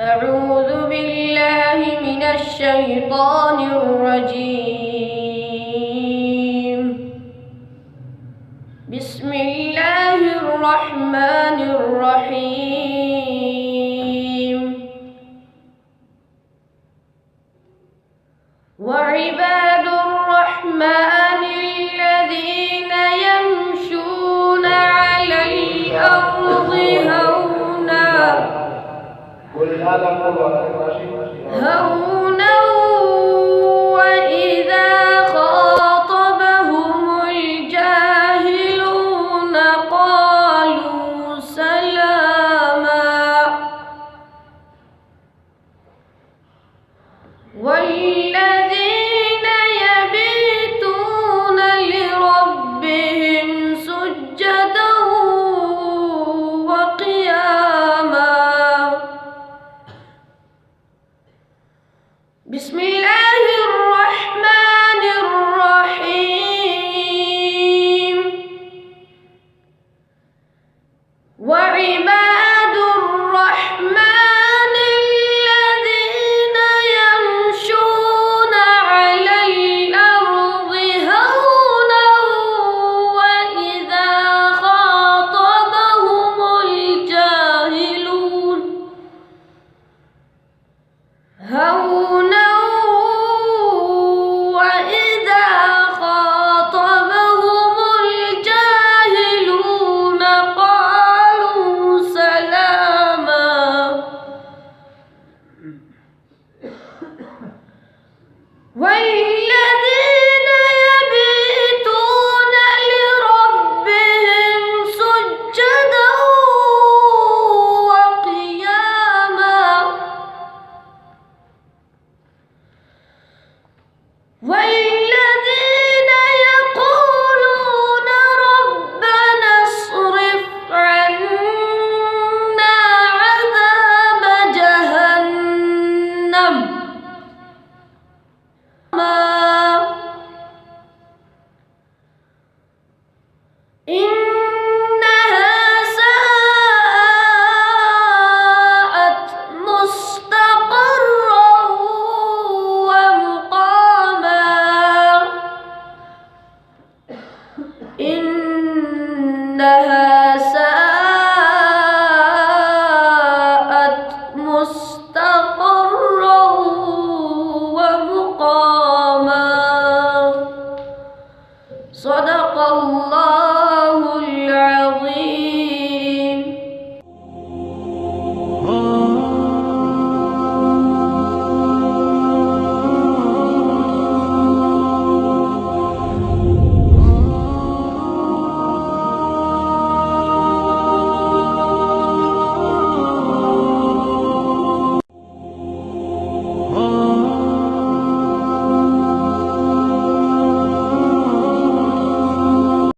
أعوذ بالله من الشيطان الرجيم. بسم الله الرحمن الرحيم. وعباد الرحمن الذين يمشون على الأرض هونا وإذا خاطبهم الجاهلون قالوا سلاما. والذين يبيتون لربهم سجدا وقياما. بسم الله الرحمن الرحيم. وعباد الرحمن الذين يمشون على الأرض هونا وإذا خاطبهم الجاهلون هونا والذين يبيتون لربهم سجدا وقياما. والذين يقولون ربنا اصرف عنا عذاب جهنم إنها ساءت مستقرا ومقاما. إنها ساءت مستقرا